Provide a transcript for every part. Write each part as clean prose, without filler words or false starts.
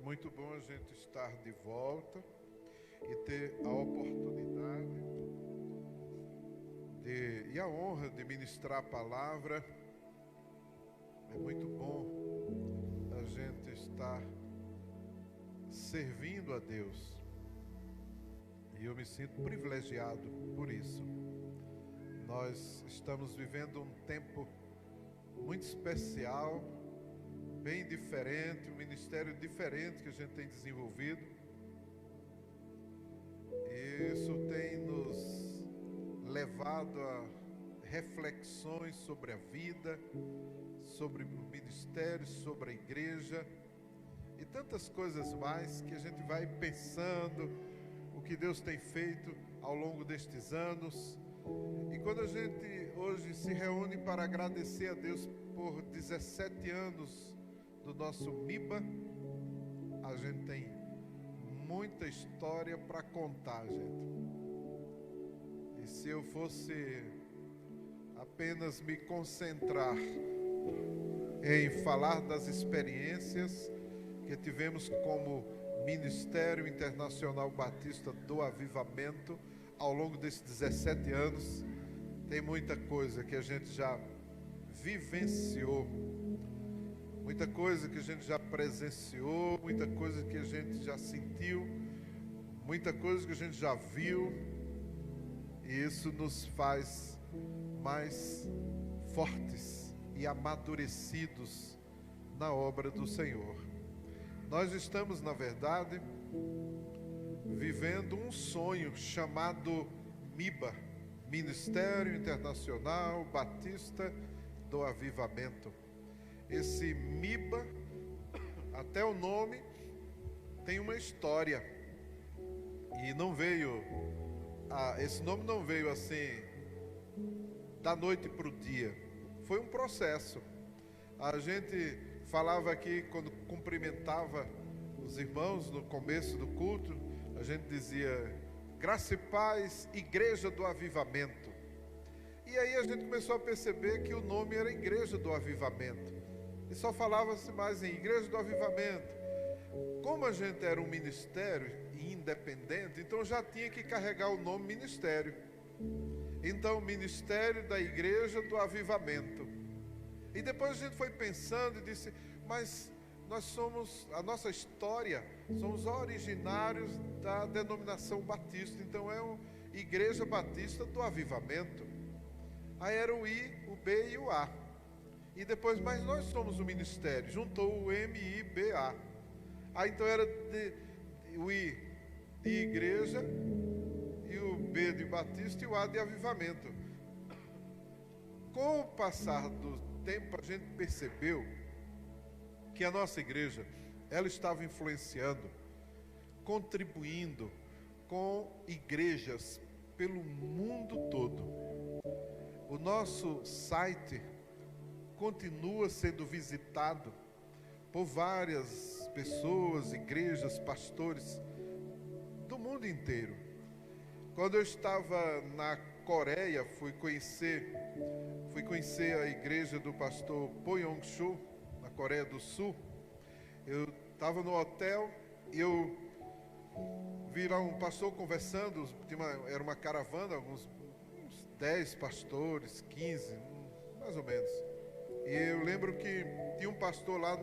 muito bom a gente estar de volta e ter a oportunidade e a honra de ministrar a palavra. É muito bom a gente estar servindo a Deus. E eu me sinto privilegiado por isso. Nós estamos vivendo um tempo muito especial, bem diferente, um ministério diferente que a gente tem desenvolvido. E isso tem nos levado a reflexões sobre a vida, sobre o ministério, sobre a igreja e tantas coisas mais que a gente vai pensando o que Deus tem feito ao longo destes anos. E quando a gente hoje se reúne para agradecer a Deus por 17 anos do nosso MIBA, a gente tem muita história para contar, gente. E se eu fosse apenas me concentrar em falar das experiências que tivemos como Ministério Internacional Batista do Avivamento ao longo desses 17 anos, tem muita coisa que a gente já vivenciou, muita coisa que a gente já presenciou, muita coisa que a gente já sentiu, muita coisa que a gente já viu, e isso nos faz mais fortes e amadurecidos na obra do Senhor. Nós estamos, na verdade, vivendo um sonho chamado MIBA, Ministério Internacional Batista do Avivamento. Esse MIBA, até o nome, tem uma história. E não veio, esse nome não veio assim, da noite para o dia. Foi um processo. A gente falava aqui, quando cumprimentava os irmãos no começo do culto, a gente dizia: graça e paz, Igreja do Avivamento. E aí a gente começou a perceber que o nome era Igreja do Avivamento. E só falava-se mais em Igreja do Avivamento. Como a gente era um ministério independente, então já tinha que carregar o nome ministério. Então, Ministério da Igreja do Avivamento. E depois a gente foi pensando e disse: mas nós somos, a nossa história, somos originários da denominação batista, então é uma Igreja Batista do Avivamento. Aí era o I, o B e o A. E depois, mas nós somos o ministério, juntou o M, I, B, A. Aí então era o I de igreja, e o B de batista e o A de avivamento. Com o passar do tempo, a gente percebeu que a nossa igreja, ela estava influenciando, contribuindo com igrejas pelo mundo todo. O nosso site continua sendo visitado por várias pessoas, igrejas, pastores do mundo inteiro. Quando eu estava na Coreia, fui conhecer a igreja do pastor Po Yong-Soo, na Coreia do Sul. Eu estava no hotel e eu vi lá um pastor conversando, era uma caravana, uns 10 pastores, 15, mais ou menos. E eu lembro que tinha um pastor lá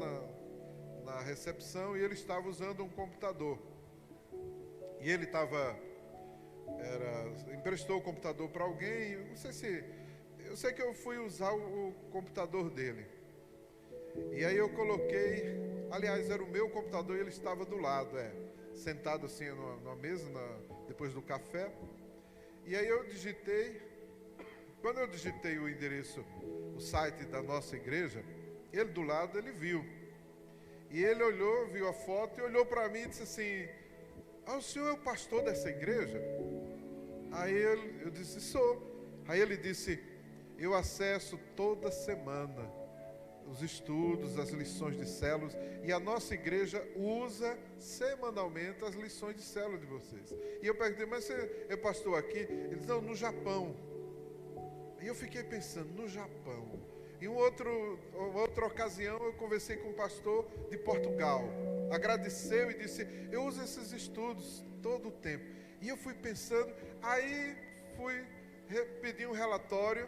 na recepção e ele estava usando um computador. E ele emprestou o computador para alguém, eu sei que eu fui usar o computador dele. E aí eu coloquei, aliás, era o meu computador e ele estava do lado, sentado assim numa mesa, depois do café. E aí eu digitei, quando eu digitei o endereço, o site da nossa igreja, ele do lado, ele viu. E ele olhou, viu a foto e olhou para mim e disse assim: o senhor é o pastor dessa igreja? Aí eu disse: sou. Aí ele disse: eu acesso toda semana os estudos, as lições de células, e a nossa igreja usa semanalmente as lições de célula de vocês. E eu perguntei: mas você é pastor aqui? Ele disse: não, no Japão. E eu fiquei pensando: no Japão. Em uma outra ocasião, eu conversei com um pastor de Portugal. Agradeceu e disse: eu uso esses estudos todo o tempo. E eu fui pensando, aí fui pedir um relatório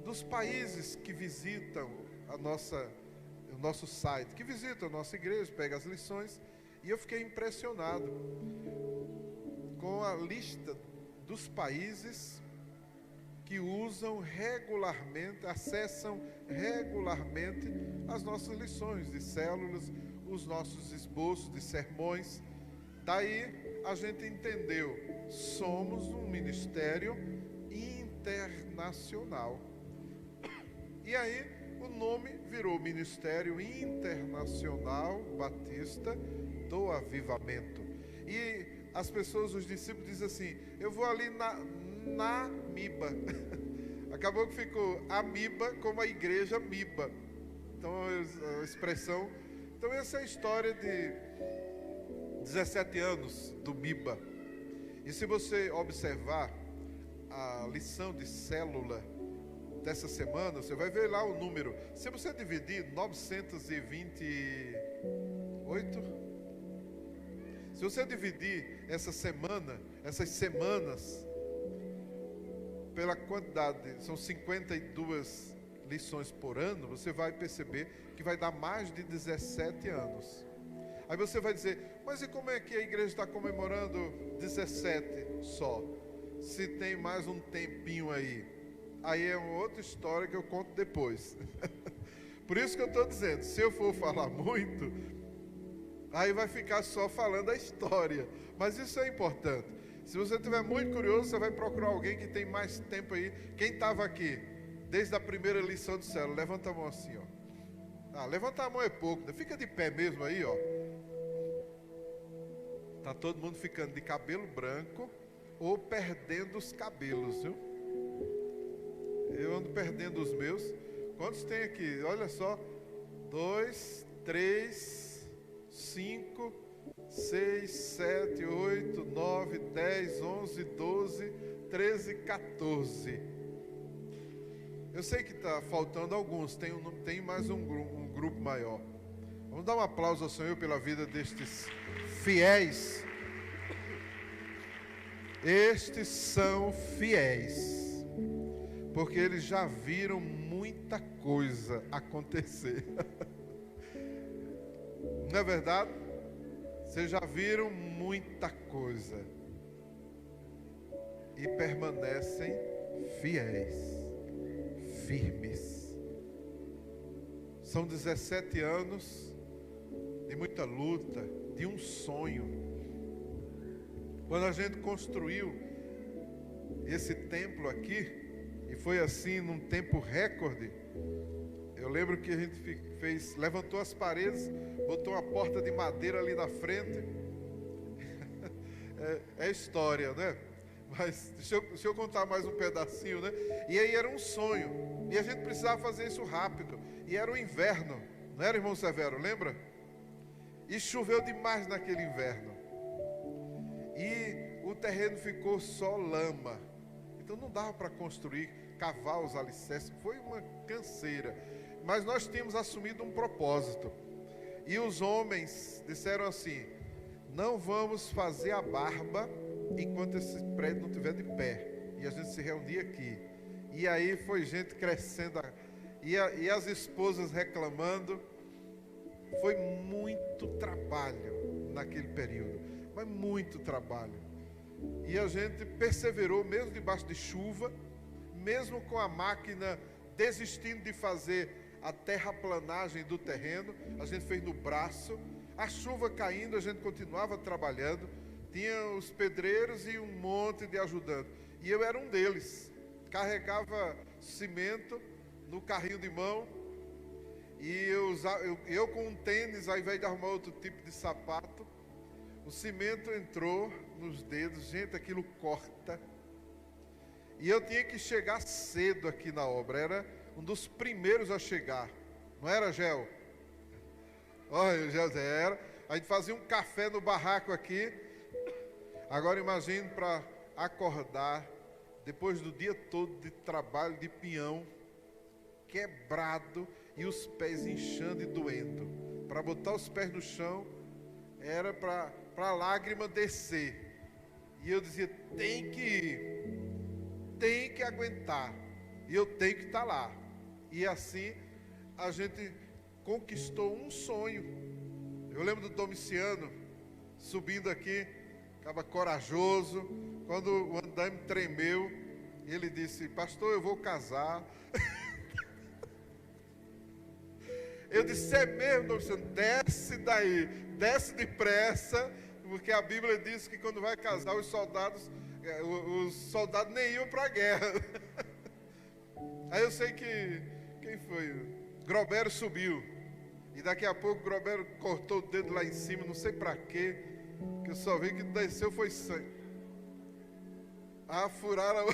dos países que visitam o nosso site, que visitam a nossa igreja, pegam as lições. E eu fiquei impressionado com a lista dos países que usam regularmente, acessam regularmente as nossas lições de células, os nossos esboços de sermões. Daí a gente entendeu, somos um ministério internacional. E aí o nome virou Ministério Internacional Batista do Avivamento. E as pessoas, os discípulos dizem assim: eu vou ali na Miba. Acabou que ficou a Miba como a igreja Miba. Então a expressão. Então essa é a história de 17 anos do Miba. E se você observar a lição de célula dessa semana, você vai ver lá o número. Se você dividir 928, se você dividir essas semanas pela quantidade, são 52 lições por ano, você vai perceber que vai dar mais de 17 anos. Aí você vai dizer: mas e como é que a igreja está comemorando 17 só? Se tem mais um tempinho aí. Aí é uma outra história que eu conto depois. Por isso que eu estou dizendo, se eu for falar muito, aí vai ficar só falando a história. Mas isso é importante. Se você estiver muito curioso, você vai procurar alguém que tem mais tempo aí. Quem estava aqui desde a primeira lição de célula? Levanta a mão assim, ó. Levantar a mão é pouco, né? Fica de pé mesmo aí, ó. Tá todo mundo ficando de cabelo branco ou perdendo os cabelos, viu? Eu ando perdendo os meus. Quantos tem aqui? Olha só. 2, 3, 5, 6, 7, 8, 9, 10, 11, 12, 13, 14. Eu sei que está faltando alguns. Tem mais um grupo maior. Vamos dar um aplauso ao Senhor pela vida destes fiéis. Estes são fiéis, porque eles já viram muita coisa acontecer. Não é verdade? Vocês já viram muita coisa e permanecem fiéis, firmes. São 17 anos de muita luta, de um sonho. Quando a gente construiu esse templo aqui, e foi assim num tempo recorde, eu lembro que a gente levantou as paredes, botou uma porta de madeira ali na frente. É história, né? Mas deixa eu contar mais um pedacinho, né? E aí era um sonho, e a gente precisava fazer isso rápido, e era o inverno, não era, irmão Severo, lembra? E choveu demais naquele inverno. E o terreno ficou só lama. Então não dava para construir, cavar os alicerces. Foi uma canseira. Mas nós tínhamos assumido um propósito. E os homens disseram assim: não vamos fazer a barba enquanto esse prédio não estiver de pé. E a gente se reunia aqui. E aí foi gente crescendo. E as esposas reclamando. Foi muito trabalho naquele período. Mas muito trabalho. E a gente perseverou, mesmo debaixo de chuva, mesmo com a máquina desistindo de fazer a terraplanagem do terreno, a gente fez no braço. A chuva caindo, a gente continuava trabalhando. Tinha os pedreiros e um monte de ajudantes. E eu era um deles. Carregava cimento no carrinho de mão. E eu com um tênis, ao invés de arrumar outro tipo de sapato, o cimento entrou nos dedos. Gente, aquilo corta. E eu tinha que chegar cedo aqui na obra. Era um dos primeiros a chegar. Não era, Gel? Olha, Gel era. A gente fazia um café no barraco aqui. Agora imagine para acordar, depois do dia todo de trabalho de peão, quebrado e os pés inchando e doendo. Para botar os pés no chão era para a lágrima descer. E eu dizia, tem que ir, tem que aguentar, e eu tenho que estar lá. E assim a gente conquistou um sonho. Eu lembro do Domiciano subindo aqui, estava corajoso. Quando o andaime tremeu, ele disse, pastor, eu vou casar. Eu disse, é mesmo, Domiciano? Desce daí, desce depressa, porque a Bíblia diz que quando vai casar os soldados nem iam para a guerra. Aí eu sei que, quem foi? Grobero subiu, e daqui a pouco Grobero cortou o dedo lá em cima, não sei para quê, que eu só vi que desceu foi sangue. Furaram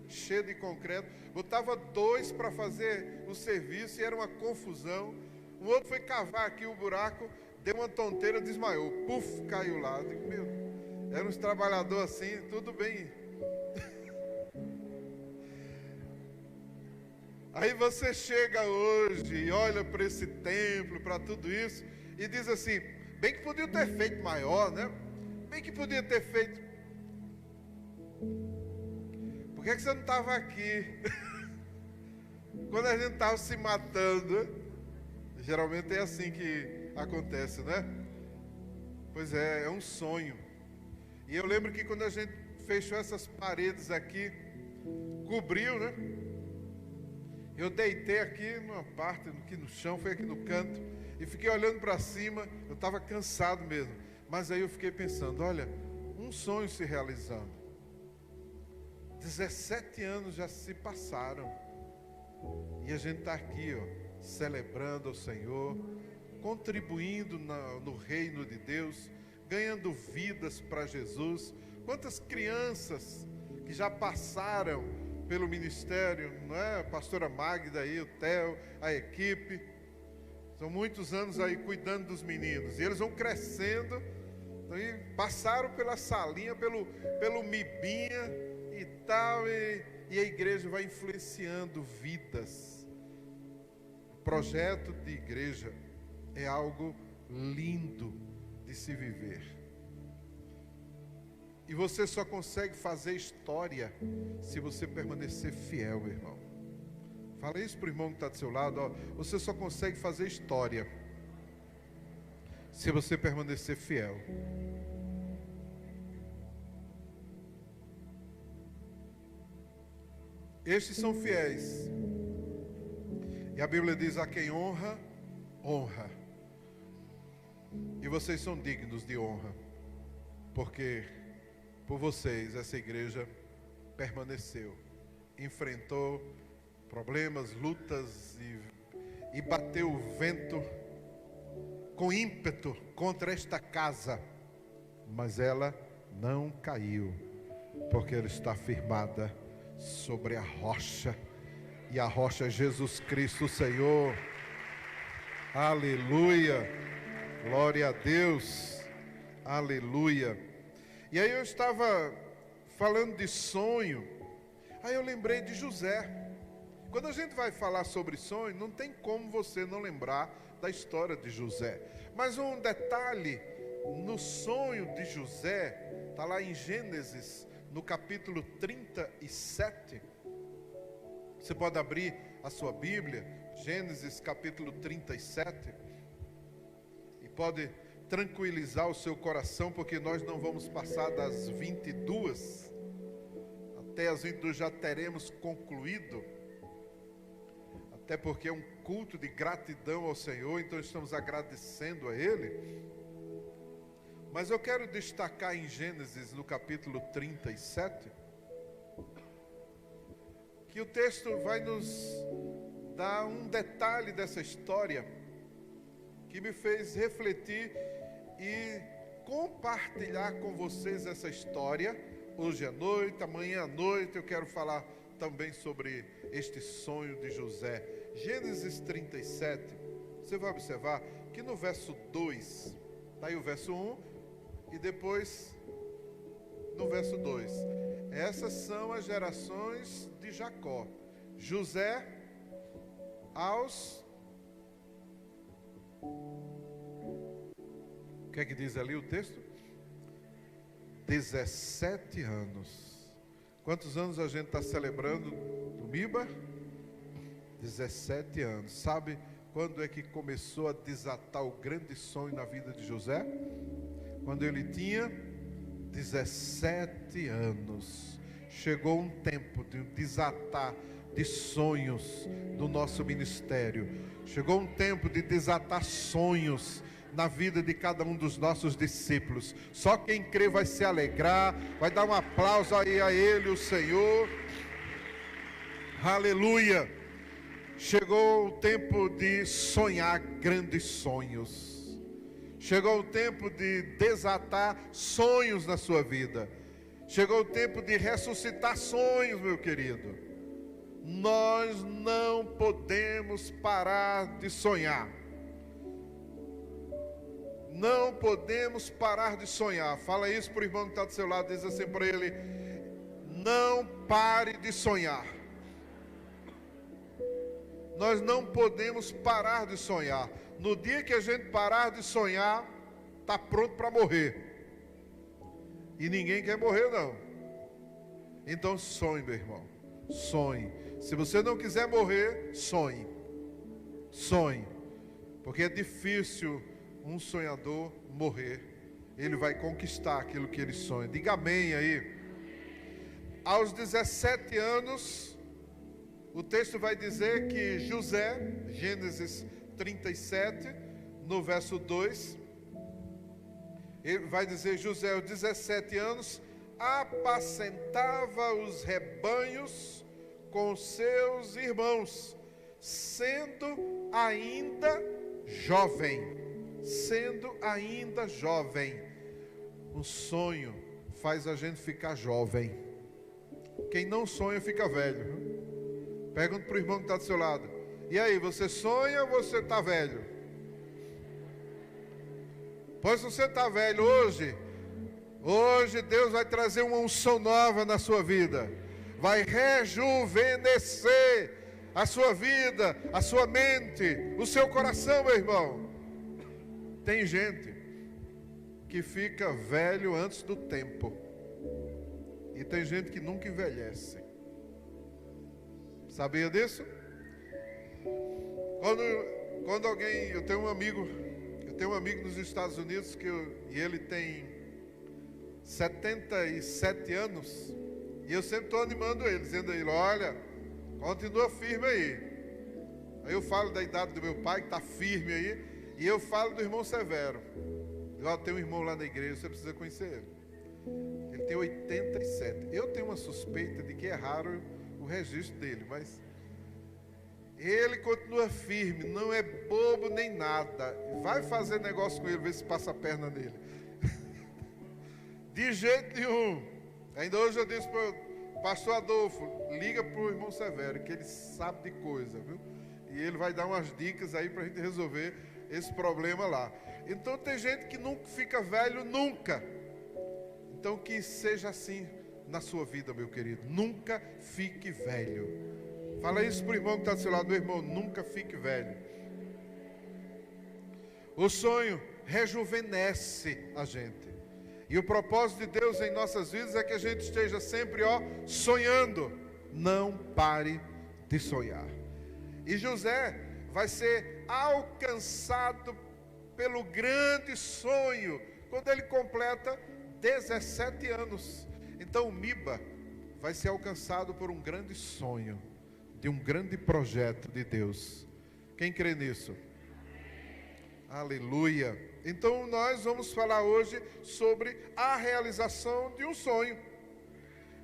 cheio de concreto, botava 2 para fazer o serviço e era uma confusão. O outro foi cavar aqui o buraco, deu uma tonteira, desmaiou, puf, caiu lá. Eu digo, meu, eram uns trabalhadores assim, tudo bem. Aí você chega hoje e olha para esse templo, para tudo isso, e diz assim, bem que podia ter feito maior, né? Bem que podia ter feito. Por que você não estava aqui? Quando a gente estava se matando, geralmente é assim que acontece, né? Pois é um sonho. E eu lembro que quando a gente fechou essas paredes aqui, cobriu, né? Eu deitei aqui numa parte, aqui no chão, foi aqui no canto, e fiquei olhando para cima. Eu estava cansado mesmo, mas aí eu fiquei pensando, olha, um sonho se realizando. 17 anos já se passaram, e a gente está aqui, ó, celebrando o Senhor, contribuindo no reino de Deus, ganhando vidas para Jesus. Quantas crianças que já passaram pelo ministério, não é? A pastora Magda aí, o Theo, a equipe, são muitos anos aí cuidando dos meninos, e eles vão crescendo, e passaram pela salinha, pelo Mibinha e tal, e a igreja vai influenciando vidas. O projeto de igreja é algo lindo de se viver. E você só consegue fazer história se você permanecer fiel, meu irmão. Fala isso para o irmão que está do seu lado, ó. Você só consegue fazer história se você permanecer fiel. Estes são fiéis. E a Bíblia diz, a quem honra, honra. E vocês são dignos de honra, porque por vocês essa igreja permaneceu, enfrentou problemas, lutas e bateu o vento com ímpeto contra esta casa, mas ela não caiu, porque ela está firmada sobre a rocha, e a rocha é Jesus Cristo, o Senhor. Aleluia, glória a Deus, aleluia. E aí eu estava falando de sonho, aí eu lembrei de José. Quando a gente vai falar sobre sonho, não tem como você não lembrar da história de José. Mas um detalhe no sonho de José, está lá em Gênesis, no capítulo 37. Você pode abrir a sua Bíblia, Gênesis capítulo 37, e pode tranquilizar o seu coração, porque nós não vamos passar das 22, até as 22 já teremos concluído, até porque é um culto de gratidão ao Senhor, então estamos agradecendo a Ele. Mas eu quero destacar em Gênesis, no capítulo 37, que o texto vai nos dar um detalhe dessa história, que me fez refletir e compartilhar com vocês essa história. Hoje à noite, amanhã à noite, eu quero falar também sobre este sonho de José. Gênesis 37, você vai observar que no verso 2, está aí o verso 1, e depois no verso 2, Essas são as gerações de Jacó. José aos... O que é que diz ali o texto? 17 anos. Quantos anos a gente está celebrando do Miba? 17 anos. Sabe quando é que começou a desatar o grande sonho na vida de José? Quando ele tinha 17 anos. Chegou um tempo de desatar de sonhos do nosso ministério. Chegou um tempo de desatar sonhos na vida de cada um dos nossos discípulos. Só quem crê vai se alegrar, vai dar um aplauso aí a Ele, o Senhor. Aleluia! Chegou o tempo de sonhar grandes sonhos. Chegou o tempo de desatar sonhos na sua vida. Chegou o tempo de ressuscitar sonhos, meu querido. Nós não podemos parar de sonhar. Não podemos parar de sonhar. Fala isso para o irmão que está do seu lado. Diz assim para ele: não pare de sonhar. Nós não podemos parar de sonhar. No dia que a gente parar de sonhar, está pronto para morrer. E ninguém quer morrer, não. Então sonhe, meu irmão. Sonhe. Se você não quiser morrer, sonhe. Sonhe. Porque é difícil um sonhador morrer. Ele vai conquistar aquilo que ele sonha. Diga amém aí. Aos 17 anos, o texto vai dizer que José, Gênesis 37, no verso 2, ele vai dizer: José, aos 17 anos, apacentava os rebanhos com seus irmãos, sendo ainda jovem. Sendo ainda jovem. Um sonho faz a gente ficar jovem. Quem não sonha fica velho. Pergunta para o irmão que está do seu lado: e aí, você sonha ou você está velho? Pois você está velho hoje, Deus vai trazer uma unção nova na sua vida. Vai rejuvenescer a sua vida, a sua mente, o seu coração, meu irmão. Tem gente que fica velho antes do tempo. E tem gente que nunca envelhece. Sabia disso? Quando alguém... Eu tenho um amigo nos Estados Unidos e ele tem 77 anos. E eu sempre estou animando ele, dizendo a ele: olha, continua firme aí. Aí eu falo da idade do meu pai, que está firme aí. E eu falo do irmão Severo. Eu tenho um irmão lá na igreja, você precisa conhecer ele. Ele tem 87. Eu tenho uma suspeita de que é raro o registro dele, mas ele continua firme, não é bobo nem nada. Vai fazer negócio com ele, ver se passa a perna nele. De jeito nenhum. Ainda hoje eu disse para o pastor Adolfo: liga para o irmão Severo, que ele sabe de coisa, viu? E ele vai dar umas dicas aí para a gente resolver esse problema lá. Então tem gente que nunca fica velho, nunca. Então que seja assim na sua vida, meu querido. Nunca fique velho. Fala isso para o irmão que está do seu lado: meu irmão, nunca fique velho. O sonho rejuvenesce a gente. E o propósito de Deus em nossas vidas é que a gente esteja sempre, sonhando. Não pare de sonhar. E José vai ser alcançado pelo grande sonho quando ele completa 17 anos. Então o Miba vai ser alcançado por um grande sonho, de um grande projeto de Deus. Quem crê nisso? Aleluia. Então nós vamos falar hoje sobre a realização de um sonho.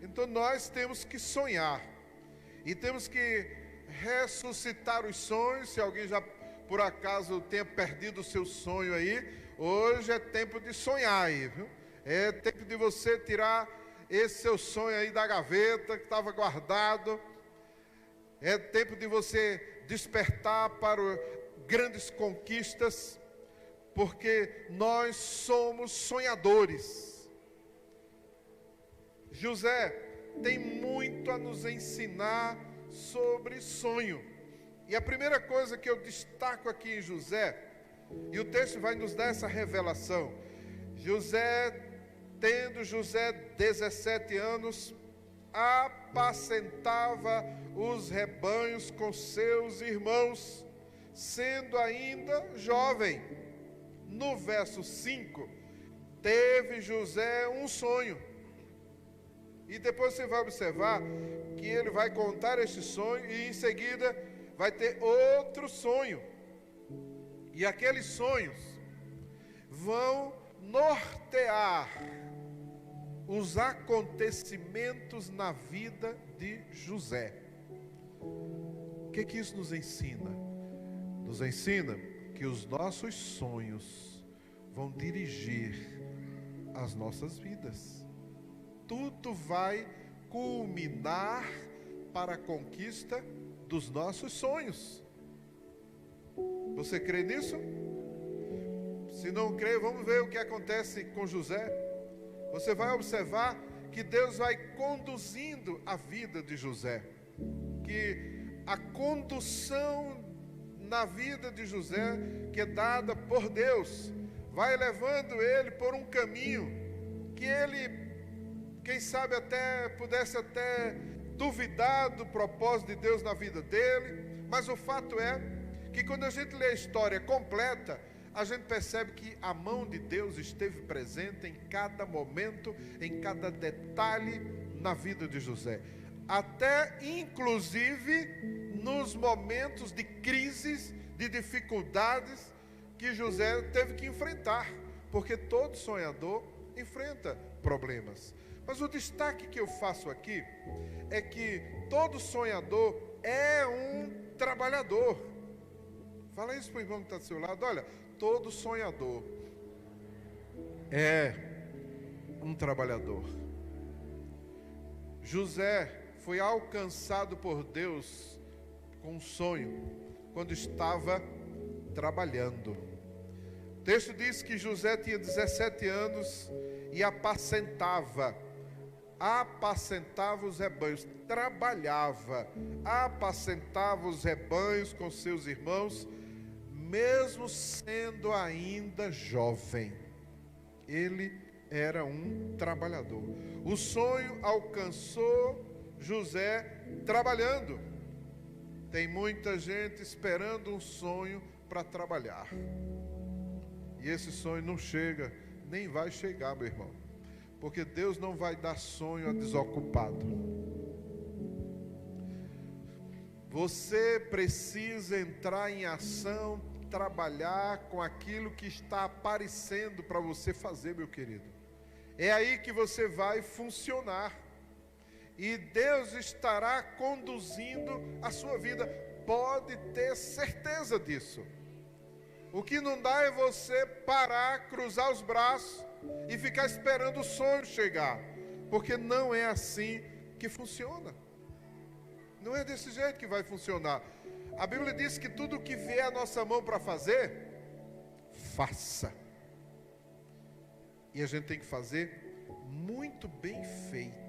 Então nós temos que sonhar e temos que ressuscitar os sonhos. Se alguém já por acaso tenha perdido o seu sonho aí, hoje é tempo de sonhar aí, viu? É tempo de você tirar esse seu sonho aí da gaveta que estava guardado. É tempo de você despertar para grandes conquistas, porque nós somos sonhadores. José tem muito a nos ensinar sobre sonho. E a primeira coisa que eu destaco aqui em José, e o texto vai nos dar essa revelação: tendo José 17 anos, apacentava os rebanhos com seus irmãos, sendo ainda jovem. No verso 5, teve José um sonho. E depois você vai observar que ele vai contar este sonho e em seguida vai ter outro sonho. E aqueles sonhos vão nortear os acontecimentos na vida de José. O que isso nos ensina? Nos ensina que os nossos sonhos vão dirigir as nossas vidas. Tudo vai culminar para a conquista dos nossos sonhos. Você crê nisso? Se não crê, vamos ver o que acontece com José. Você vai observar que Deus vai conduzindo a vida de José. Que a condução na vida de José, que é dada por Deus, vai levando ele por um caminho que ele, quem sabe até pudesse até duvidar do propósito de Deus na vida dele. Mas o fato é que quando a gente lê a história completa, a gente percebe que a mão de Deus esteve presente em cada momento, em cada detalhe na vida de José. Até inclusive nos momentos de crises, de dificuldades que José teve que enfrentar, porque todo sonhador enfrenta problemas. Mas o destaque que eu faço aqui é que todo sonhador é um trabalhador. Fala isso para o irmão que está do seu lado: olha, todo sonhador é um trabalhador. José foi alcançado por Deus com um sonho quando estava trabalhando. O texto diz que José tinha 17 anos e apacentava os rebanhos, apacentava os rebanhos com seus irmãos, mesmo sendo ainda jovem. Ele era um trabalhador. O sonho alcançou José trabalhando. Tem muita gente esperando um sonho para trabalhar, e esse sonho não chega, nem vai chegar, meu irmão, porque Deus não vai dar sonho a desocupado. Você precisa entrar em ação, trabalhar com aquilo que está aparecendo para você fazer, meu querido. É aí que você vai funcionar, e Deus estará conduzindo a sua vida. Pode ter certeza disso. O que não dá é você parar, cruzar os braços e ficar esperando o sonho chegar, porque não é assim que funciona. Não é desse jeito que vai funcionar. A Bíblia diz que tudo que vier à nossa mão para fazer, faça. E a gente tem que fazer muito bem feito.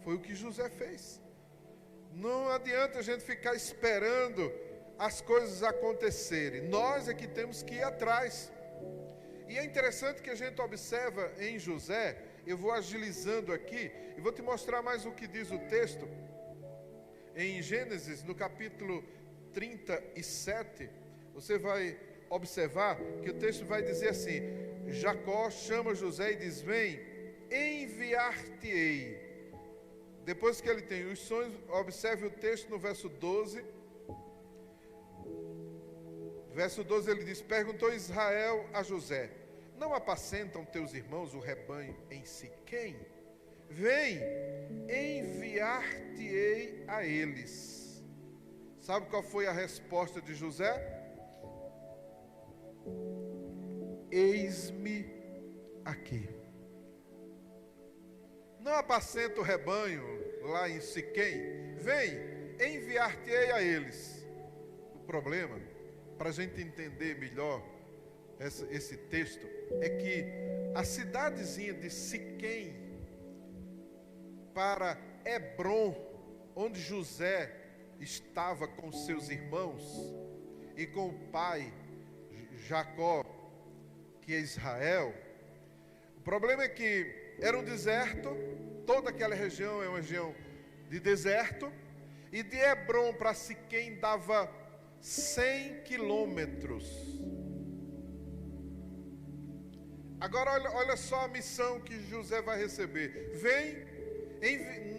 Foi o que José fez. Não adianta a gente ficar esperando as coisas acontecerem. Nós é que temos que ir atrás. E é interessante que a gente observa em José. Eu vou agilizando aqui e vou te mostrar mais o que diz o texto. Em Gênesis, no capítulo 37, você vai observar que o texto vai dizer assim: Jacó chama José e diz: vem, enviar-te-ei. Depois que ele tem os sonhos, observe o texto no verso 12. Verso 12 ele diz: perguntou Israel a José: não apacentam teus irmãos o rebanho em Siquém? Vem, enviar-te-ei a eles. Sabe qual foi a resposta de José? Eis-me aqui. Não apacenta o rebanho lá em Siquém? Vem, enviar-te-ei a eles. O problema, para a gente entender melhor esse texto, é que a cidadezinha de Siquém, para Hebrom, onde José estava com seus irmãos e com o pai Jacó, que é Israel. O problema é que era um deserto, toda aquela região é uma região de deserto, e de Hebrom para Siquém dava 100 quilômetros. Agora olha só a missão que José vai receber.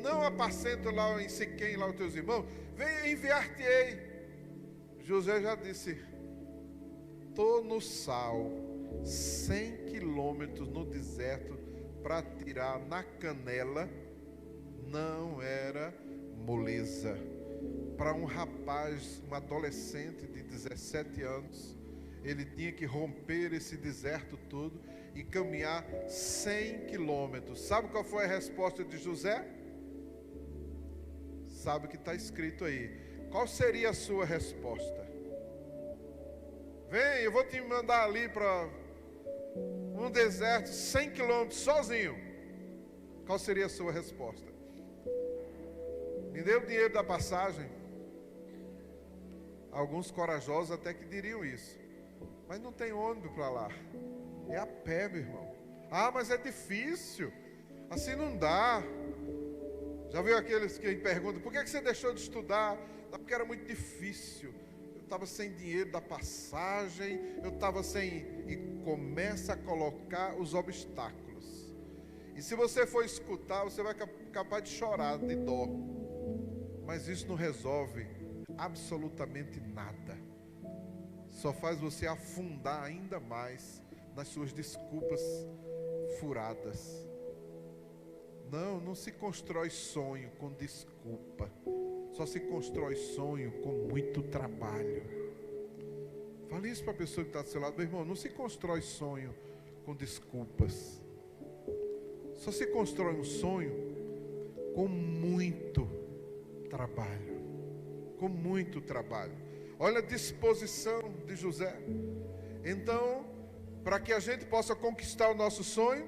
Não apacenta lá em Siquém, lá os teus irmãos, vem, enviar-te-ei. José já disse, estou no sal, 100 quilômetros no deserto para tirar na canela, não era moleza. Para um rapaz, um adolescente de 17 anos, ele tinha que romper esse deserto todo e caminhar 100 quilômetros. Sabe qual foi a resposta de José? Sabe o que está escrito aí. Qual seria a sua resposta? Vem, eu vou te mandar ali para um deserto, 100 quilômetros, sozinho. Qual seria a sua resposta? Me dê o dinheiro da passagem. Alguns corajosos até que diriam isso. Mas não tem ônibus para lá. É a pé, meu irmão. Ah, mas é difícil. Assim não dá. Já viu aqueles que perguntam, por que você deixou de estudar? Não, porque era muito difícil. Eu estava sem dinheiro da passagem, eu estava sem... E começa a colocar os obstáculos. E se você for escutar, você vai capaz de chorar de dó. Mas isso não resolve absolutamente nada. Só faz você afundar ainda mais nas suas desculpas furadas. Não se constrói sonho com desculpa. Só se constrói sonho com muito trabalho. Fale isso para a pessoa que está do seu lado. Meu irmão, não se constrói sonho com desculpas. Só se constrói um sonho com muito trabalho. Com muito trabalho. Olha a disposição de José. Então, para que a gente possa conquistar o nosso sonho,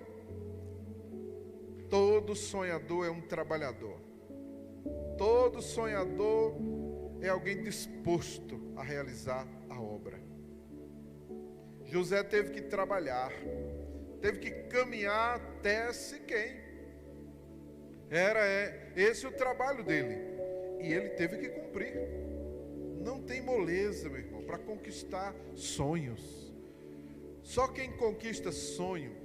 todo sonhador é um trabalhador. Todo sonhador é alguém disposto a realizar a obra. José teve que trabalhar, teve que caminhar até Siquém. Era esse o trabalho dele. E ele teve que cumprir. Não tem moleza, meu irmão, para conquistar sonhos. Só quem conquista sonho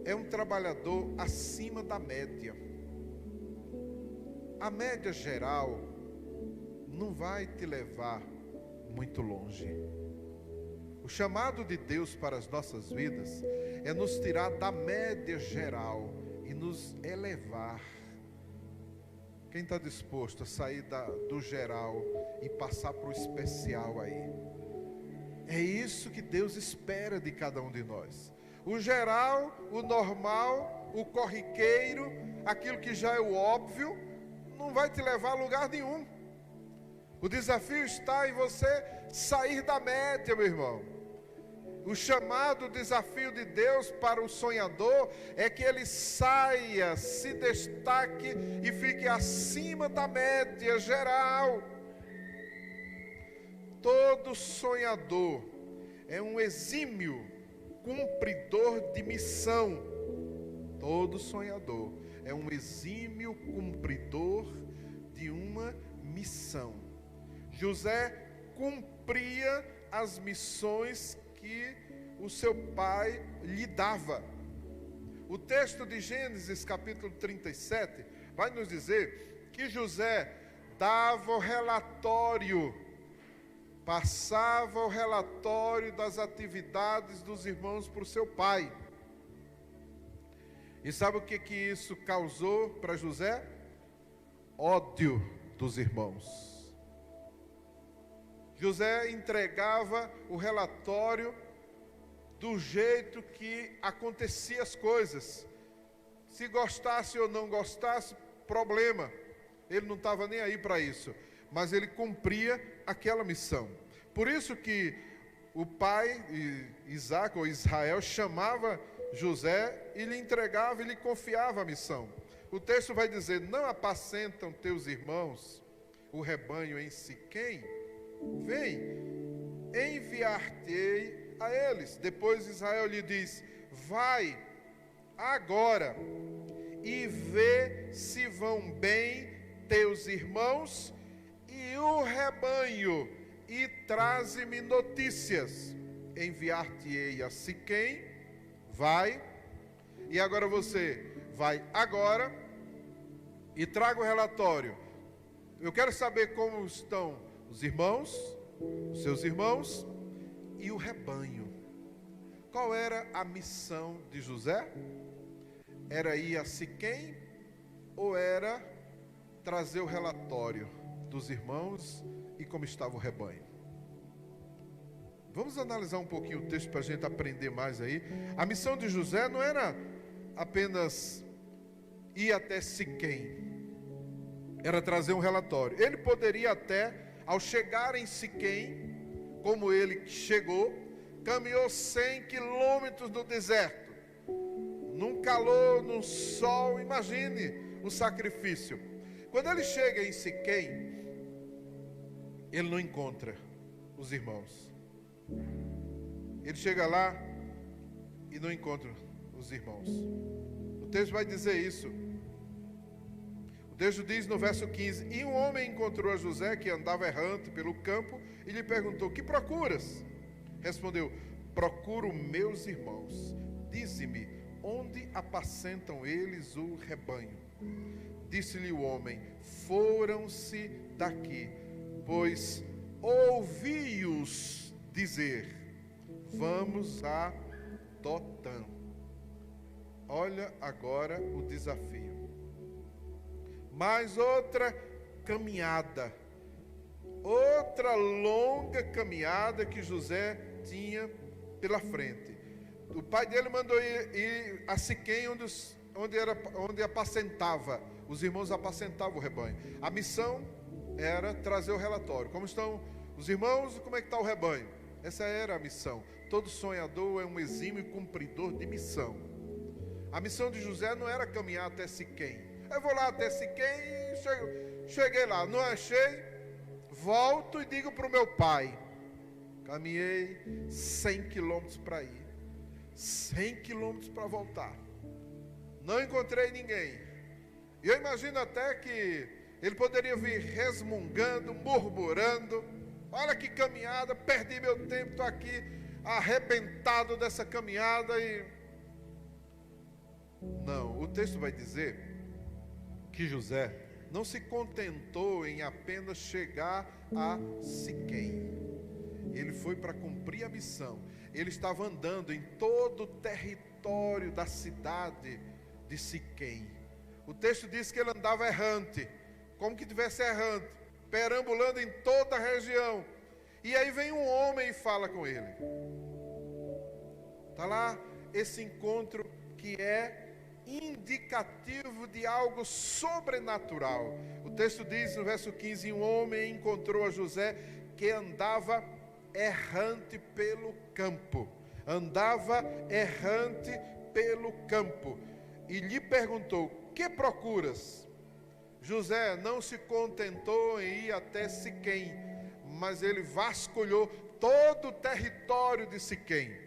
é um trabalhador acima da média. A média geral não vai te levar muito longe. O chamado de Deus para as nossas vidas é nos tirar da média geral e nos elevar. Quem está disposto a sair do geral e passar para o especial aí? É isso que Deus espera de cada um de nós. O geral, o normal, o corriqueiro, aquilo que já é o óbvio, não vai te levar a lugar nenhum. O desafio está em você sair da média, meu irmão. O chamado, o desafio de Deus para o sonhador é que ele saia, se destaque e fique acima da média geral. Todo sonhador é um exímio cumpridor de missão. Todo sonhador é um exímio cumpridor de uma missão. José cumpria as missões que o seu pai lhe dava. O texto de Gênesis capítulo 37 vai nos dizer que José dava o relatório, passava o relatório das atividades dos irmãos para o seu pai. E sabe o que isso causou para José? Ódio dos irmãos. José entregava o relatório do jeito que acontecia as coisas. Se gostasse ou não gostasse, problema. Ele não estava nem aí para isso. Mas ele cumpria aquela missão. Por isso que o pai, Isaac ou Israel, chamava José e lhe entregava e lhe confiava a missão. o texto vai dizer: não apacentam teus irmãos o rebanho em Siquém? Vem, enviar-te-ei a eles. Depois Israel lhe diz: vai agora e vê se vão bem teus irmãos e o rebanho, e traze-me notícias. Enviar-te-ei a Siquém. Vai. E agora você vai agora e traga o relatório. Eu quero saber como estão os irmãos, os seus irmãos e o rebanho. Qual era a missão de José? Era ir a Siquém ou era trazer o relatório dos irmãos e como estava o rebanho? Vamos analisar um pouquinho o texto para a gente aprender mais aí. A missão de José não era apenas ir até Siquém, era trazer um relatório. Ele poderia até, ao chegar em Siquém, como ele chegou, caminhou 100 quilômetros no deserto, num calor, num sol. Imagine o sacrifício. Quando ele chega em Siquém, ele não encontra os irmãos. Ele chega lá e não encontra os irmãos. O texto vai dizer isso. O texto diz no verso 15: e um homem encontrou a José, que andava errante pelo campo, e lhe perguntou: que procuras? Respondeu: procuro meus irmãos. Dize-me, onde apacentam eles o rebanho? Disse-lhe o homem: foram-se daqui, pois ouvi-os dizer: vamos a Dotã. Olha agora o desafio. Mais outra caminhada, outra longa caminhada que José tinha pela frente. O pai dele mandou ir a Siquém, onde apacentava. Os irmãos apacentavam o rebanho. A missão era trazer o relatório. Como estão os irmãos e como é que está o rebanho? Essa era a missão. Todo sonhador é um exímio cumpridor de missão. A missão de José não era caminhar até Siquém. Eu vou lá até Siquém e cheguei lá, não achei, volto e digo para o meu pai: caminhei 100 quilômetros para ir, 100 quilômetros para voltar, não encontrei ninguém. E eu imagino até que ele poderia vir resmungando, murmurando: olha que caminhada, perdi meu tempo, estou aqui arrebentado dessa caminhada. E não, o texto vai dizer que José não se contentou em apenas chegar a Siquém. Ele foi para cumprir a missão. Ele estava andando em todo o território da cidade de Siquém. O texto diz que ele andava errante, como que tivesse errante, perambulando em toda a região. E aí vem um homem e fala com ele. Está lá esse encontro que é indicativo de algo sobrenatural. O texto diz no verso 15: um homem encontrou a José, que andava errante pelo campo. Andava errante pelo campo. E lhe perguntou: que procuras? José não se contentou em ir até Siquém, mas ele vasculhou todo o território de Siquém.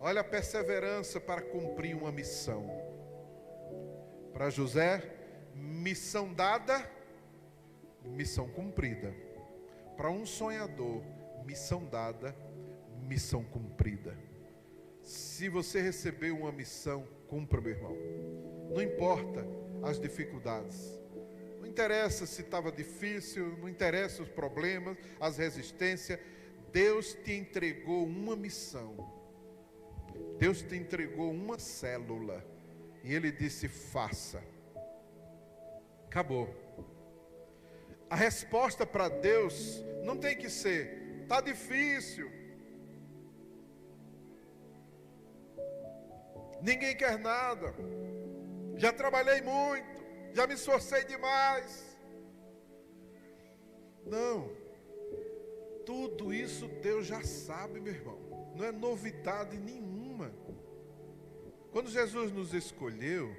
Olha a perseverança para cumprir uma missão. Para José, missão dada, missão cumprida. Para um sonhador, missão dada, missão cumprida. Se você recebeu uma missão, cumpra, meu irmão. Não importa as dificuldades. Não interessa se estava difícil, não interessa os problemas, as resistências. Deus te entregou uma missão. Deus te entregou uma célula e Ele disse: faça. Acabou. A resposta para Deus não tem que ser: está difícil, ninguém quer nada, já trabalhei muito, já me esforcei demais. Não, tudo isso Deus já sabe, meu irmão, não é novidade nenhuma. Quando Jesus nos escolheu,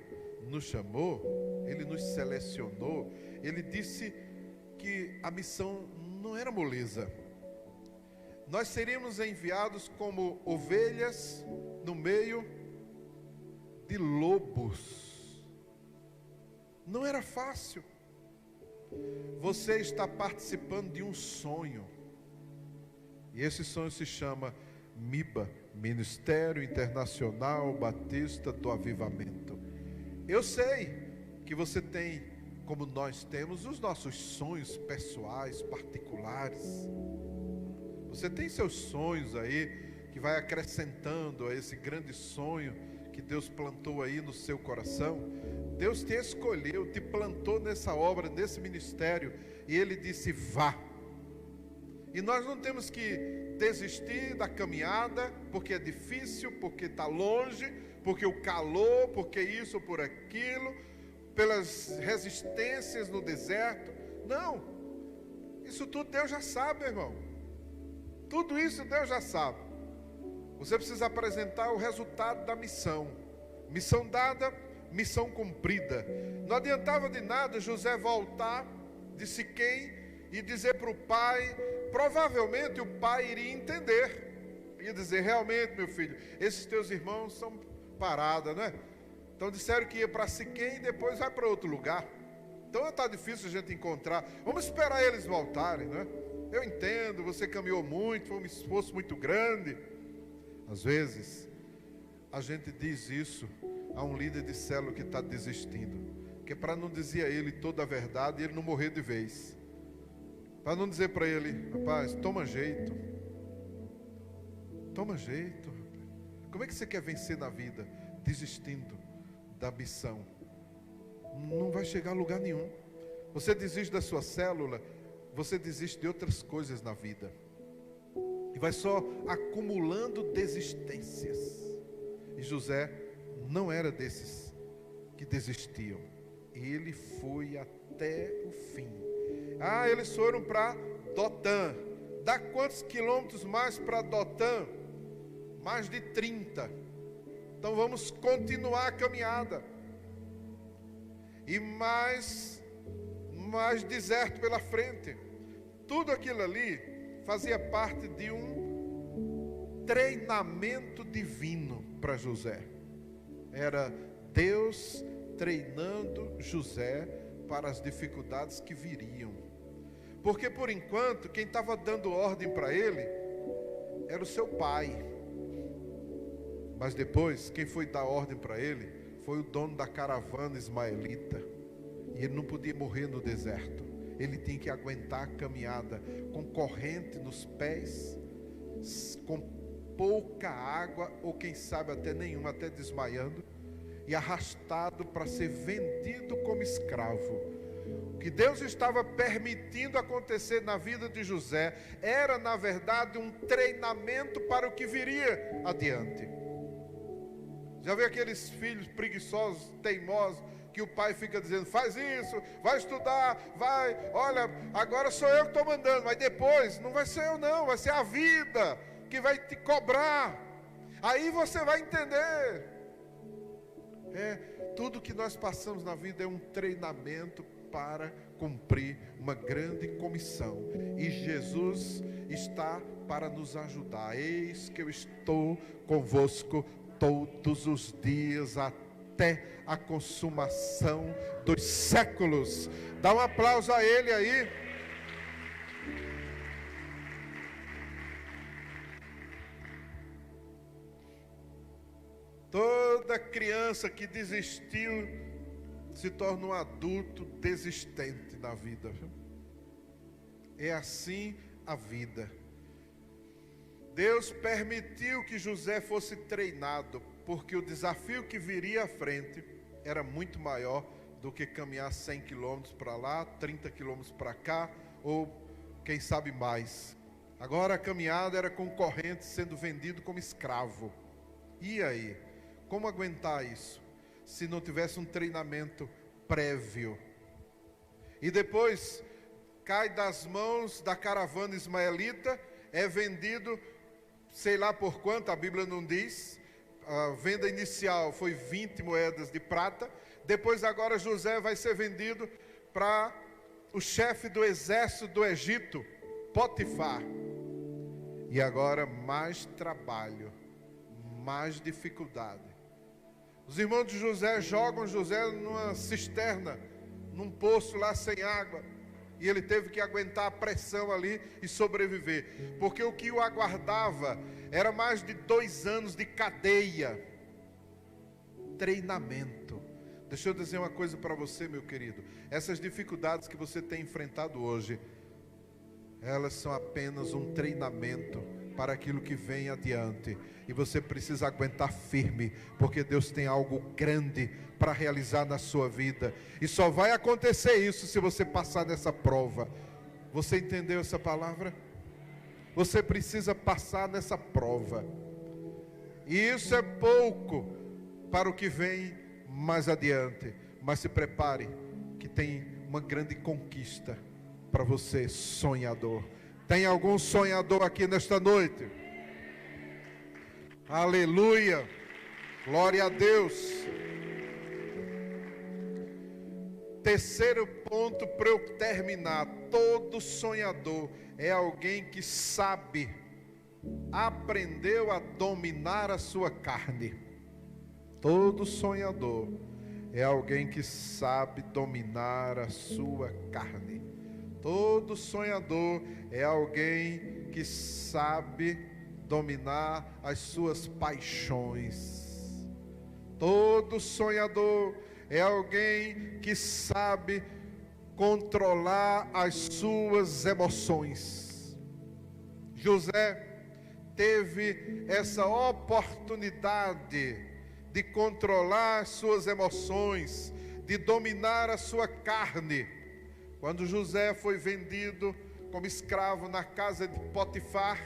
nos chamou, Ele nos selecionou, Ele disse que a missão não era moleza. Nós seríamos enviados como ovelhas no meio de lobos. Não era fácil. Você está participando de um sonho. E esse sonho se chama MIBA, Ministério Internacional Batista do Avivamento. Eu sei que você tem, como nós temos, os nossos sonhos pessoais, particulares. Você tem seus sonhos aí, que vai acrescentando a esse grande sonho que Deus plantou aí no seu coração. Deus te escolheu, te plantou nessa obra, nesse ministério, e Ele disse: vá. E nós não temos que desistir da caminhada, porque é difícil, porque está longe, porque o calor, porque isso ou por aquilo, pelas resistências no deserto. Não, isso tudo Deus já sabe, irmão. Tudo isso Deus já sabe. Você precisa apresentar o resultado da missão. Missão dada, missão cumprida. Não adiantava de nada José voltar de Siquém e dizer para o pai. Provavelmente o pai iria entender, ia dizer: realmente, meu filho, esses teus irmãos são parada, né? Então disseram que ia para Siquém e depois vai para outro lugar. Então está difícil a gente encontrar. Vamos esperar eles voltarem, né? Eu entendo, você caminhou muito, foi um esforço muito grande. Às vezes a gente diz isso a um líder de célula que está desistindo, que é para não dizer a ele toda a verdade e ele não morrer de vez. Para não dizer para ele: rapaz, toma jeito. Toma jeito. Como é que você quer vencer na vida desistindo da missão? Não vai chegar a lugar nenhum. Você desiste da sua célula, você desiste de outras coisas na vida. E vai só acumulando desistências. E José não era desses que desistiam. Ele foi até o fim. Eles foram para Dotã. Dá quantos quilômetros mais para Dotã? Mais de 30. Então vamos continuar a caminhada. E mais deserto pela frente. Tudo aquilo ali fazia parte de um treinamento divino para José. Era Deus treinando José para as dificuldades que viriam. Porque por enquanto quem estava dando ordem para ele era o seu pai. Mas depois quem foi dar ordem para ele foi o dono da caravana ismaelita. E ele não podia morrer no deserto. Ele tinha que aguentar a caminhada com corrente nos pés, com pouca água, ou quem sabe até nenhuma, até desmaiando, e arrastado para ser vendido como escravo. O que Deus estava permitindo acontecer na vida de José era, na verdade, um treinamento para o que viria adiante. Já viu aqueles filhos preguiçosos, teimosos, que o pai fica dizendo: faz isso, vai estudar, vai, olha, agora sou eu que estou mandando, mas depois não vai ser eu não, vai ser a vida que vai te cobrar. Aí você vai entender. Tudo que nós passamos na vida é um treinamento para cumprir uma grande comissão. E Jesus está para nos ajudar. Eis que eu estou convosco todos os dias até a consumação dos séculos. Dá um aplauso a Ele aí. Toda criança que desistiu se torna um adulto desistente na vida. É assim a vida. Deus permitiu que José fosse treinado, porque o desafio que viria à frente era muito maior do que caminhar 100 quilômetros para lá, 30 quilômetros para cá, ou quem sabe mais. Agora a caminhada era com corrente, sendo vendido como escravo. E aí? Como aguentar isso, se não tivesse um treinamento prévio? E depois, cai das mãos da caravana ismaelita, é vendido, sei lá por quanto, a Bíblia não diz. A venda inicial foi 20 moedas de prata, Depois agora José vai ser vendido para o chefe do exército do Egito, Potifar. E agora mais trabalho, mais dificuldade. Os irmãos de José jogam José numa cisterna, num poço lá sem água. E ele teve que aguentar a pressão ali e sobreviver. Porque o que o aguardava era mais de 2 anos de cadeia. Treinamento. Deixa eu dizer uma coisa para você, meu querido. Essas dificuldades que você tem enfrentado hoje, elas são apenas um treinamento para aquilo que vem adiante. E você precisa aguentar firme, porque Deus tem algo grande para realizar na sua vida. E só vai acontecer isso se você passar nessa prova. Você entendeu essa palavra? Você precisa passar nessa prova. E isso é pouco para o que vem mais adiante. Mas se prepare, que tem uma grande conquista para você, sonhador. Tem algum sonhador aqui nesta noite? Aleluia, glória a Deus. Terceiro ponto para eu terminar: todo sonhador é alguém que sabe, aprendeu a dominar a sua carne. Todo sonhador é alguém que sabe dominar a sua carne. Todo sonhador é alguém que sabe dominar as suas paixões. Todo sonhador é alguém que sabe controlar as suas emoções. José teve essa oportunidade de controlar as suas emoções, de dominar a sua carne. Quando José foi vendido como escravo na casa de Potifar,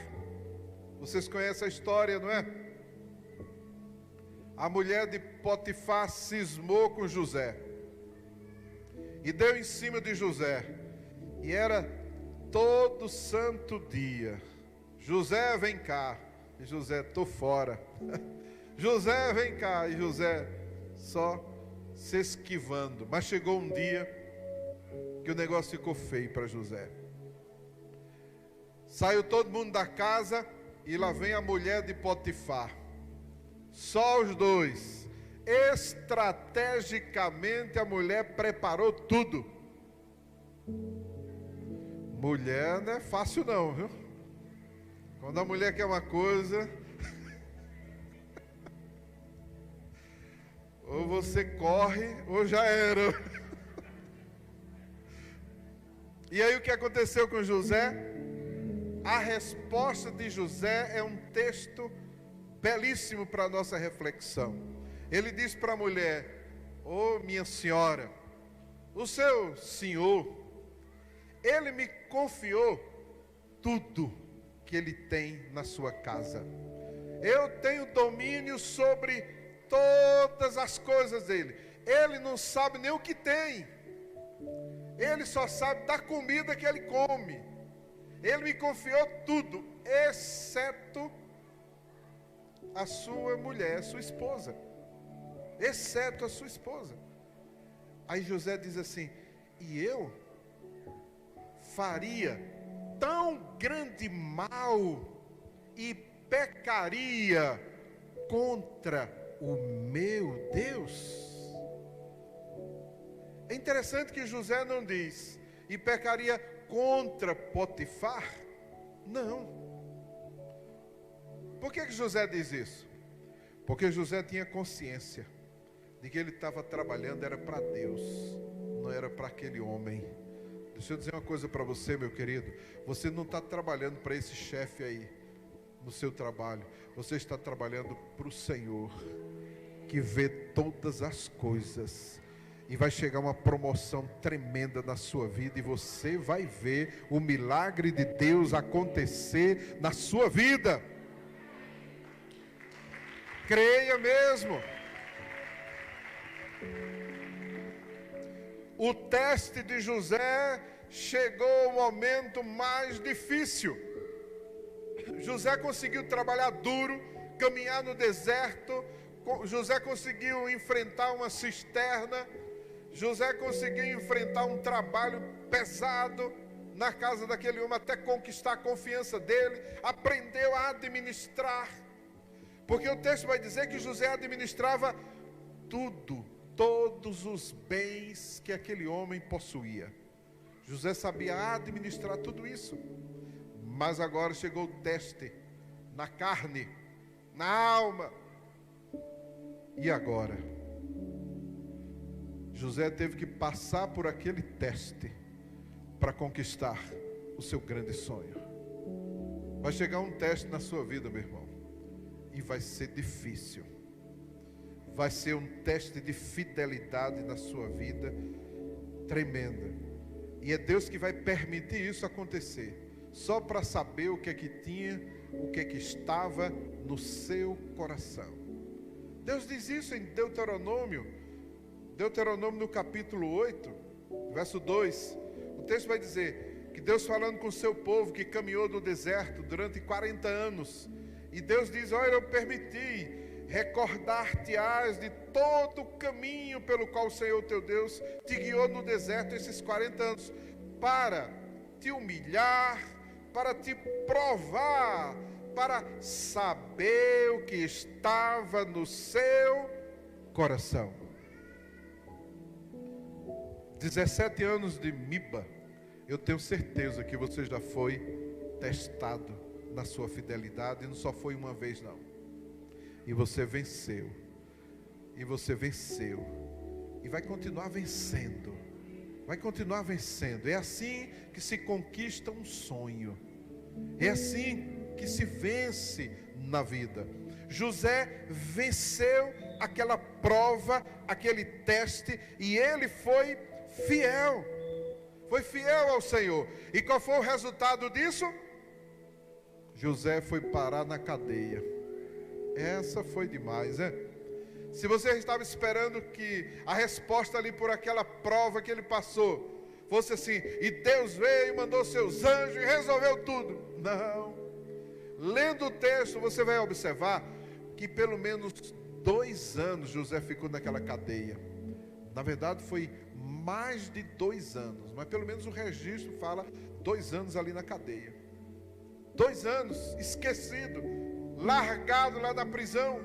vocês conhecem a história, não é? A mulher de Potifar cismou com José e deu em cima de José. E era todo santo dia: José, vem cá. E José: tô fora. José, vem cá. E José só se esquivando. Mas chegou um dia que o negócio ficou feio para José. Saiu todo mundo da casa e lá vem a mulher de Potifar. Só os dois. Estrategicamente a mulher preparou tudo. Mulher não é fácil não, viu? Quando a mulher quer uma coisa, ou você corre ou já era. E aí o que aconteceu com José? A resposta de José é um texto belíssimo para a nossa reflexão. Ele diz para a mulher: ô minha senhora, o seu senhor, ele me confiou tudo que ele tem na sua casa. Eu tenho domínio sobre todas as coisas dele. Ele não sabe nem o que tem. Ele só sabe da comida que ele come. Ele me confiou tudo, exceto a sua mulher, a sua esposa. Exceto a sua esposa. Aí José diz assim: e eu faria tão grande mal e pecaria contra o meu Deus? É interessante que José não diz e pecaria contra Potifar. Não. Por que José diz isso? Porque José tinha consciência de que ele estava trabalhando era para Deus, não era para aquele homem. Deixa eu dizer uma coisa para você, meu querido: você não está trabalhando para esse chefe aí no seu trabalho, você está trabalhando para o Senhor, que vê todas as coisas. E vai chegar uma promoção tremenda na sua vida, e você vai ver o milagre de Deus acontecer na sua vida. Creia mesmo. O teste de José chegou ao momento mais difícil. José conseguiu trabalhar duro, caminhar no deserto, José conseguiu enfrentar uma cisterna, José conseguiu enfrentar um trabalho pesado na casa daquele homem, até conquistar a confiança dele, aprendeu a administrar, porque o texto vai dizer que José administrava tudo, todos os bens que aquele homem possuía. José sabia administrar tudo isso, mas agora chegou o teste, na carne, na alma. E agora? José teve que passar por aquele teste para conquistar o seu grande sonho. Vai chegar um teste na sua vida, meu irmão, e vai ser difícil. Vai ser um teste de fidelidade na sua vida, tremenda. E é Deus que vai permitir isso acontecer, só para saber o que é que tinha, o que é que estava no seu coração. Deus diz isso em Deuteronômio no capítulo 8, verso 2. O texto vai dizer que Deus falando com o seu povo que caminhou no deserto durante 40 anos. E Deus diz: olha, eu permiti recordar-te-ás de todo o caminho pelo qual o Senhor teu Deus te guiou no deserto esses 40 anos, para te humilhar, para te provar, para saber o que estava no seu coração. 17 anos de Miba, eu tenho certeza que você já foi testado na sua fidelidade, e não só foi uma vez não. E você venceu, e você venceu, e vai continuar vencendo, vai continuar vencendo. É assim que se conquista um sonho, é assim que se vence na vida. José venceu aquela prova, aquele teste, e ele foi fiel ao Senhor. E qual foi o resultado disso? José foi parar na cadeia. Essa foi demais, né? Se você estava esperando que a resposta ali por aquela prova que ele passou fosse assim, e Deus veio e mandou seus anjos e resolveu tudo. Não. Lendo o texto, você vai observar que pelo menos 2 anos José ficou naquela cadeia. Na verdade foi mais de 2 anos, mas pelo menos o registro fala 2 anos ali na cadeia. 2 anos, esquecido, largado lá na prisão.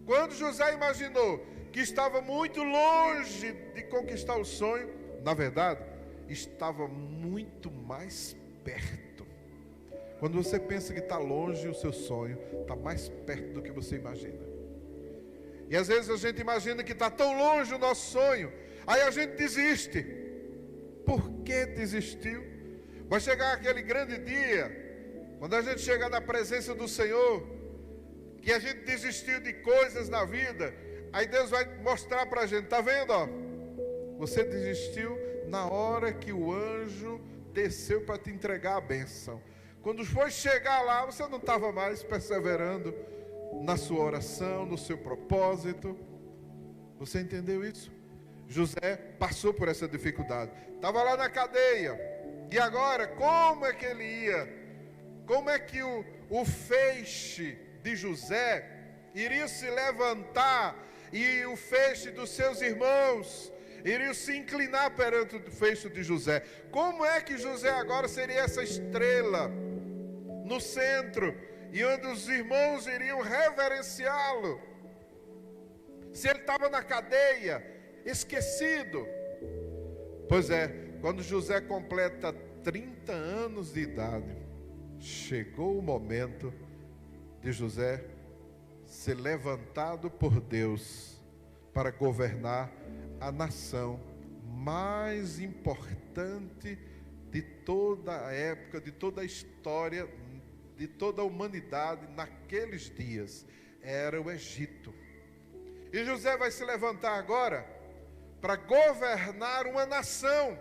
Quando José imaginou que estava muito longe de conquistar o sonho, na verdade, estava muito mais perto. Quando você pensa que está longe, o seu sonho está mais perto do que você imagina. E às vezes a gente imagina que está tão longe o nosso sonho, aí a gente desiste. Por que desistiu? Vai chegar aquele grande dia, quando a gente chegar na presença do Senhor, que a gente desistiu de coisas na vida, aí Deus vai mostrar para a gente, está vendo? Ó, você desistiu na hora que o anjo desceu para te entregar a bênção. Quando foi chegar lá, você não estava mais perseverando na sua oração, no seu propósito. Você entendeu isso? José passou por essa dificuldade, estava lá na cadeia, e agora como é que ele ia? Como é que o feixe de José iria se levantar, e o feixe dos seus irmãos iriam se inclinar perante o feixe de José? Como é que José agora seria essa estrela no centro, e onde os irmãos iriam reverenciá-lo, se ele estava na cadeia, esquecido? Pois é, quando José completa 30 anos de idade, chegou o momento de José ser levantado por Deus para governar a nação mais importante de toda a época, de toda a história, de toda a humanidade naqueles dias. Era o Egito. E José vai se levantar agora para governar uma nação.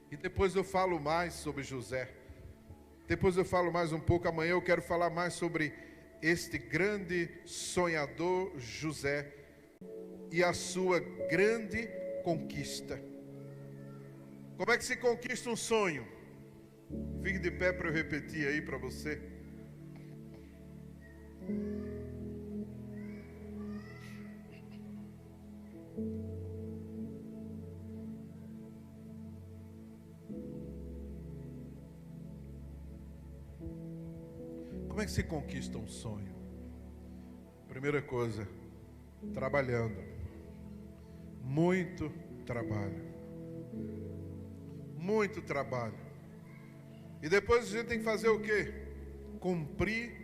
E depois eu falo mais sobre José. Depois eu falo mais um pouco. Amanhã eu quero falar mais sobre este grande sonhador José e a sua grande conquista. Como é que se conquista um sonho? Fique de pé para eu repetir aí para você. Como é que se conquista um sonho? Primeira coisa, trabalhando. Muito trabalho. Muito trabalho. E depois a gente tem que fazer o quê? Cumprir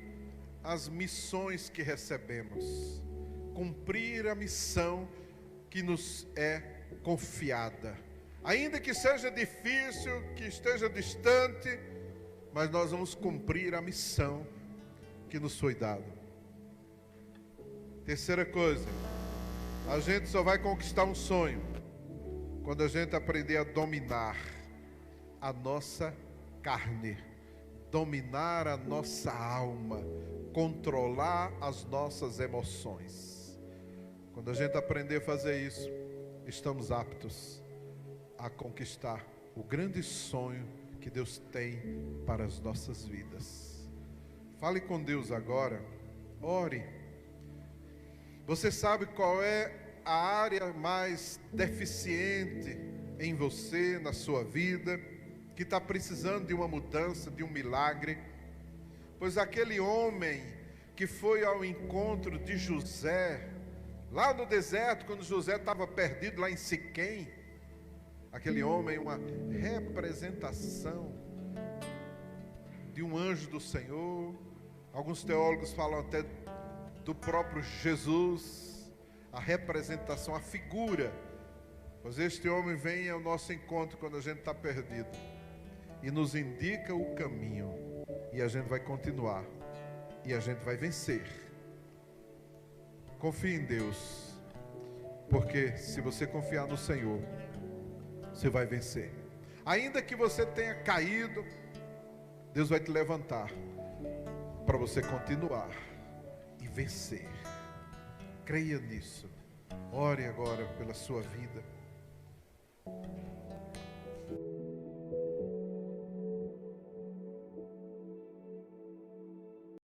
as missões que recebemos. Cumprir a missão que nos é confiada. Ainda que seja difícil, que esteja distante, mas nós vamos cumprir a missão que nos foi dada. Terceira coisa, a gente só vai conquistar um sonho quando a gente aprender a dominar a nossa carne, dominar a nossa alma, controlar as nossas emoções. Quando a gente aprender a fazer isso, estamos aptos a conquistar o grande sonho que Deus tem para as nossas vidas. Fale com Deus agora, ore. Você sabe qual é a área mais deficiente em você, na sua vida, que está precisando de uma mudança, de um milagre? Pois aquele homem que foi ao encontro de José, lá no deserto, quando José estava perdido lá em Siquém, aquele homem, uma representação de um anjo do Senhor. Alguns teólogos falam até do próprio Jesus, a representação, a figura. Pois este homem vem ao nosso encontro quando a gente está perdido e nos indica o caminho, e a gente vai continuar, e a gente vai vencer. Confie em Deus, porque se você confiar no Senhor, você vai vencer. Ainda que você tenha caído, Deus vai te levantar para você continuar vencer. Creia nisso. Ore agora pela sua vida.